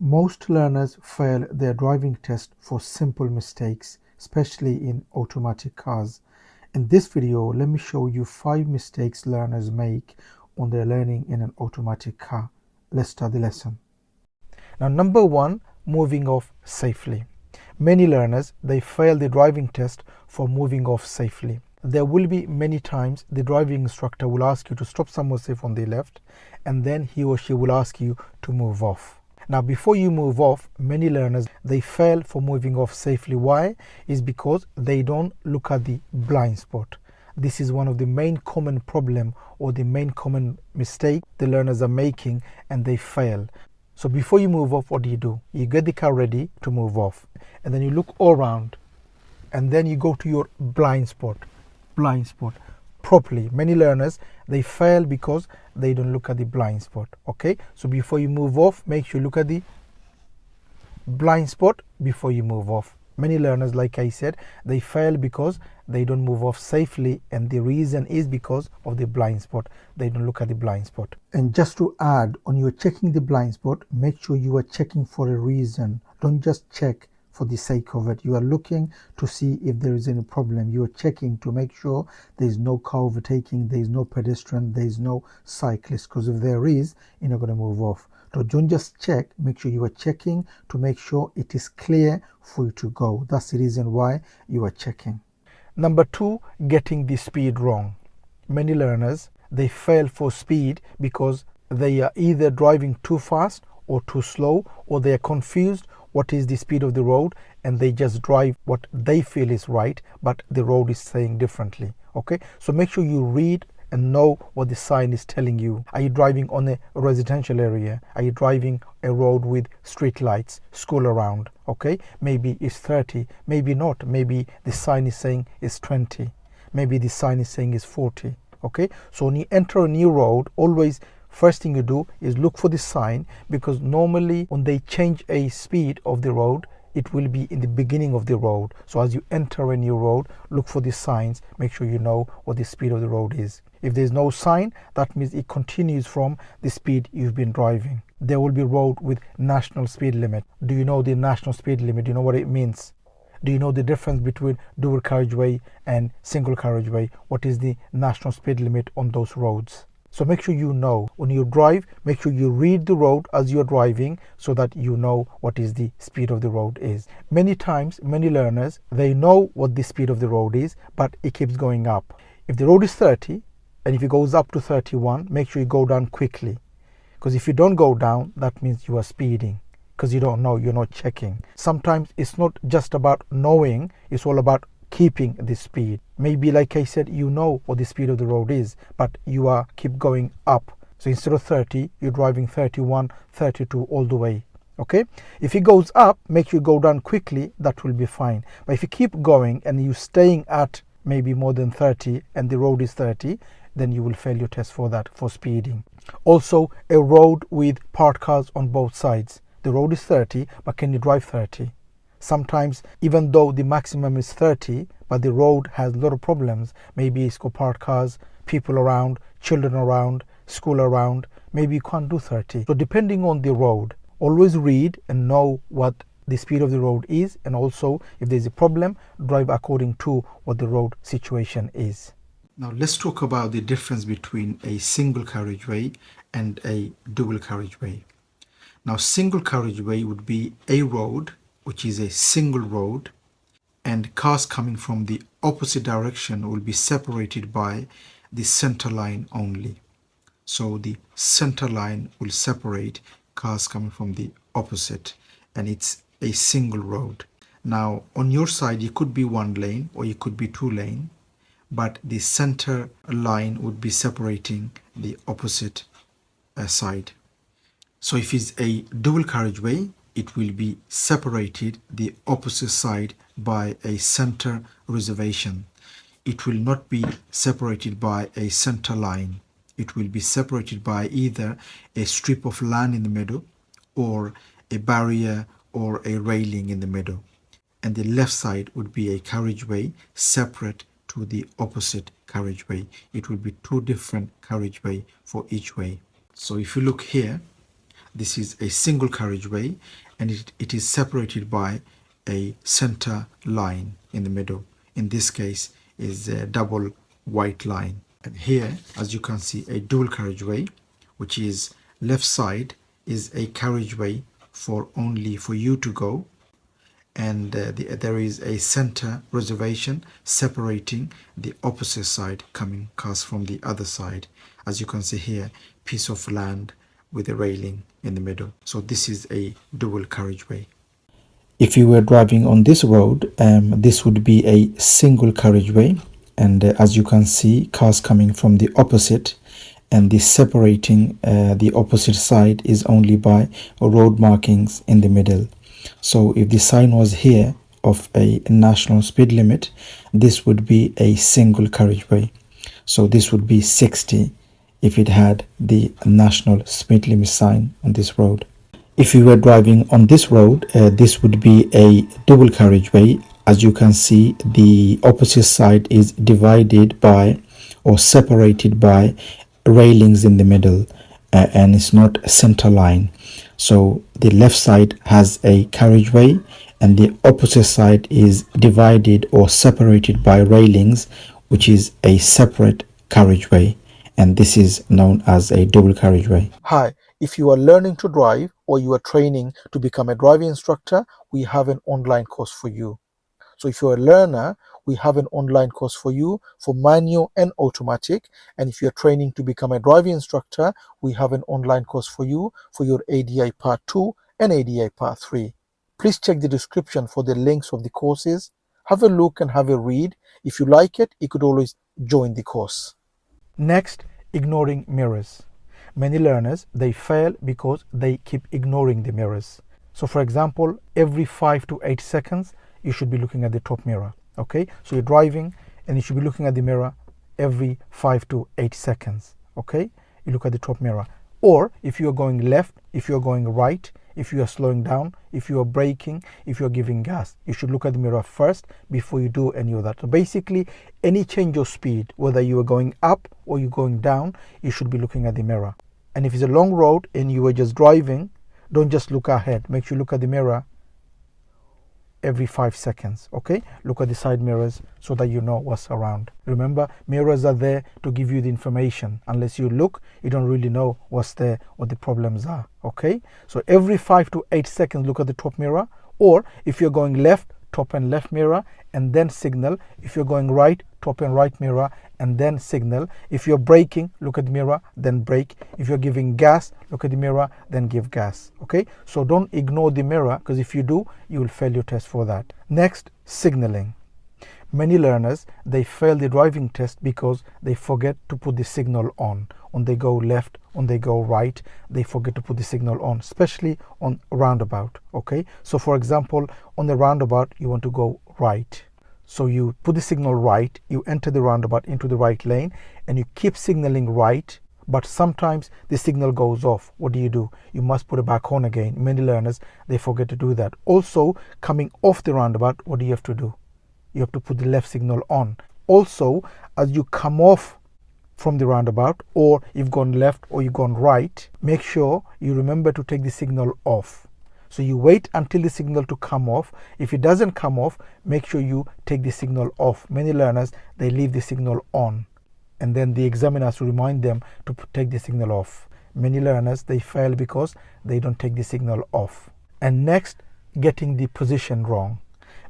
Most learners fail their driving test for simple mistakes, especially in automatic cars. In this video, let me show you 5 mistakes learners make when they're learning in an automatic car. Let's start the lesson. Now, number 1, moving off safely. Many learners, they fail the driving test for moving off safely. There will be many times the driving instructor will ask you to stop somewhere safe on the left, and then he or she will ask you to move off. Now, before you move off, many learners, they fail for moving off safely. Why? Is because they don't look at the blind spot. This is one of the main common problem or the main common mistake the learners are making, and they fail. So before you move off, what do? You get the car ready to move off, and then you look all around, and then you go to your blind spot properly. Many learners, they fail because they don't look at the blind spot. Okay, so before you move off, make sure you look at the blind spot before you move off. Many learners, like I said, they fail because they don't move off safely, and the reason is because of the blind spot. They don't look at the blind spot. And just to add, when you're checking the blind spot, make sure you are checking for a reason. Don't just check for the sake of it. You are looking to see if there is any problem. You are checking to make sure there is no car overtaking, there is no pedestrian, there is no cyclist, because if there is, you're not going to move off. So don't just check, make sure you are checking to make sure it is clear for you to go. That's the reason why you are checking. Number 2, getting the speed wrong. Many learners, they fail for speed because they are either driving too fast or too slow, or they are confused what is the speed of the road, and they just drive what they feel is right, but the road is saying differently. Okay, so make sure you read and know what the sign is telling you. Are you driving on a residential area? Are you driving a road with street lights, school around? Okay, maybe it's 30, maybe not. Maybe the sign is saying it's 20. Maybe the sign is saying it's 40. Okay, so when you enter a new road, always first thing you do is look for the sign, because normally when they change a speed of the road, it will be in the beginning of the road. So as you enter a new road, look for the signs, make sure you know what the speed of the road is. If there's no sign, that means it continues from the speed you've been driving. There will be a road with national speed limit. Do you know the national speed limit? Do you know what it means? Do you know the difference between dual carriageway and single carriageway? What is the national speed limit on those roads? So make sure you know. When you drive, make sure you read the road as you're driving so that you know what is the speed of the road is. Many times, many learners, they know what the speed of the road is, but it keeps going up. If the road is 30, and if it goes up to 31, make sure you go down quickly. Because if you don't go down, that means you are speeding, because you don't know, you're not checking. Sometimes it's not just about knowing, it's all about keeping the speed. Maybe, like I said, you know what the speed of the road is, but you are keep going up. So instead of 30, you're driving 31, 32 all the way. Okay, if it goes up, make sure you go down quickly. That will be fine. But if you keep going and you're staying at maybe more than 30 and the road is 30, then you will fail your test for that, for speeding. Also, a road with parked cars on both sides. The road is 30, but can you drive 30? Sometimes, even though the maximum is 30, but the road has a lot of problems. Maybe it's got parked cars, people around, children around, school around. Maybe you can't do 30. So depending on the road, always read and know what the speed of the road is, and also if there's a problem, drive according to what the road situation is. Now let's talk about the difference between a single carriageway and a dual carriageway. Now, single carriageway would be a road which is a single road, and cars coming from the opposite direction will be separated by the center line only. So the center line will separate cars coming from the opposite, and it's a single road. Now, on your side, it could be 1 lane or it could be 2 lane, but the center line would be separating the opposite side. So if it's a dual carriageway, it will be separated the opposite side by a center reservation. It will not be separated by a center line. It will be separated by either a strip of land in the middle or a barrier or a railing in the middle. And the left side would be a carriageway separate to the opposite carriageway. It will be 2 different carriageway for each way. So if you look here, this is a single carriageway, and it is separated by a center line in the middle. In this case is a double white line. And here, as you can see, a dual carriageway, which is left side is a carriageway for only for you to go, and there is a center reservation separating the opposite side coming cars from the other side. As you can see here, piece of land with a railing in the middle. So this is a dual carriageway. If you were driving on this road, this would be a single carriageway, and as you can see, cars coming from the opposite, and the separating the opposite side is only by road markings in the middle. So if the sign was here of a national speed limit, this would be a single carriageway. So this would be 60 if it had the national speed limit sign on this road. If you were driving on this road, this would be a dual carriageway. As you can see, the opposite side is divided by or separated by railings in the middle, and it's not a center line. So the left side has a carriageway and the opposite side is divided or separated by railings, which is a separate carriageway, and this is known as a dual carriageway. Hi, if you are learning to drive or you are training to become a driving instructor, we have an online course for you. So if you're a learner, we have an online course for you for manual and automatic. And if you're training to become a driving instructor, we have an online course for you for your ADI Part 2 and ADI Part 3. Please check the description for the links of the courses. Have a look and have a read. If you like it, you could always join the course. Next, ignoring mirrors. Many learners, they fail because they keep ignoring the mirrors. So for example, every 5 to 8 seconds, you should be looking at the top mirror. Okay, so you're driving and you should be looking at the mirror every 5 to 8 seconds. Okay, you look at the top mirror. Or if you're going left, if you're going right, if you are slowing down, if you are braking, if you're giving gas, you should look at the mirror first before you do any of that. So basically, any change of speed, whether you are going up or you're going down, you should be looking at the mirror. And if it's a long road and you are just driving, don't just look ahead. Make sure you look at the mirror every 5 seconds. Okay, look at the side mirrors so that you know what's around. Remember, mirrors are there to give you the information. Unless you look, you don't really know what's there, what the problems are. Okay, so every 5 to 8 seconds, look at the top mirror. Or if you're going left, top and left mirror, and then signal. If you're going right, top and right mirror, and then signal. If you're braking, look at the mirror, then brake. If you're giving gas, look at the mirror, then give gas. Okay, so don't ignore the mirror, because if you do, you will fail your test for that. Next, signaling. Many learners, they fail the driving test because they forget to put the signal on. When they go left, when they go right, they forget to put the signal on, especially on roundabout. Okay, so for example, on the roundabout, you want to go right. So you put the signal right, you enter the roundabout into the right lane, and you keep signaling right, but sometimes the signal goes off. What do? You must put it back on again. Many learners, they forget to do that. Also, coming off the roundabout, what do you have to do? You have to put the left signal on. Also, as you come off from the roundabout, or you've gone left or you've gone right, make sure you remember to take the signal off. So you wait until the signal to come off. If it doesn't come off, make sure you take the signal off. Many learners, they leave the signal on, and then the examiner has to remind them to take the signal off. Many learners, they fail because they don't take the signal off. And next, getting the position wrong.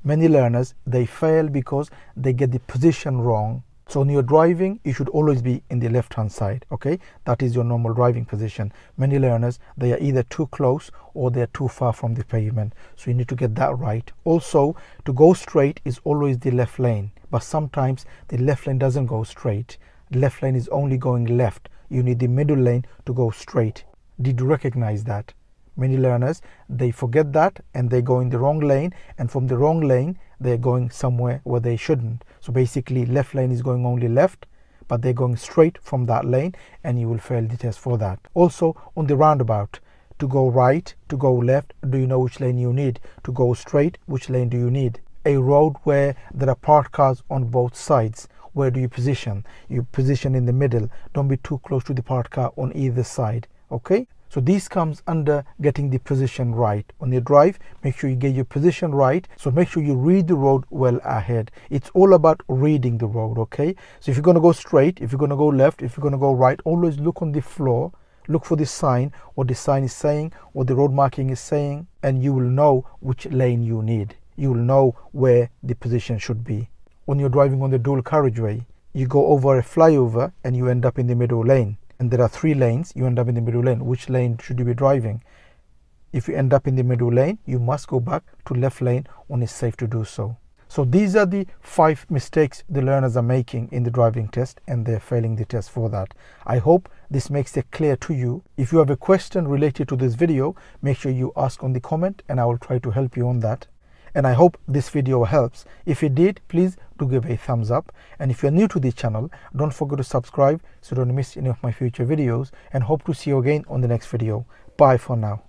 Many learners, they fail because they get the position wrong. So when you're driving, you should always be in the left-hand side. Okay, that is your normal driving position. Many learners, they are either too close or they're too far from the pavement. So you need to get that right. Also, to go straight is always the left lane, but sometimes the left lane doesn't go straight. The left lane is only going left. You need the middle lane to go straight. Did you recognize that? Many learners, they forget that and they go in the wrong lane, and from the wrong lane they're going somewhere where they shouldn't. So basically, left lane is going only left, but they're going straight from that lane, and you will fail the test for that. Also, on the roundabout, to go right, to go left, do you know which lane you need? To go straight, which lane do you need? A road where there are parked cars on both sides, where do you position? You position in the middle. Don't be too close to the parked car on either side. Okay, So this comes under getting the position right. On your drive, make sure you get your position right. So make sure you read the road well ahead. It's all about reading the road, okay? So if you're going to go straight, if you're going to go left, if you're going to go right, always look on the floor. Look for the sign, what the sign is saying, what the road marking is saying, and you will know which lane you need. You will know where the position should be. When you're driving on the dual carriageway, you go over a flyover and you end up in the middle lane. And there are 3 lanes, you end up in the middle lane. Which lane should you be driving? If you end up in the middle lane, you must go back to left lane when it's safe to do so. So these are the 5 mistakes the learners are making in the driving test, and they're failing the test for that. I hope this makes it clear to you. If you have a question related to this video, make sure you ask on the comment and I will try to help you on that. And I hope this video helps. If it did, please do give a thumbs up. And if you're new to the channel, don't forget to subscribe so you don't miss any of my future videos, and hope to see you again on the next video. Bye for now.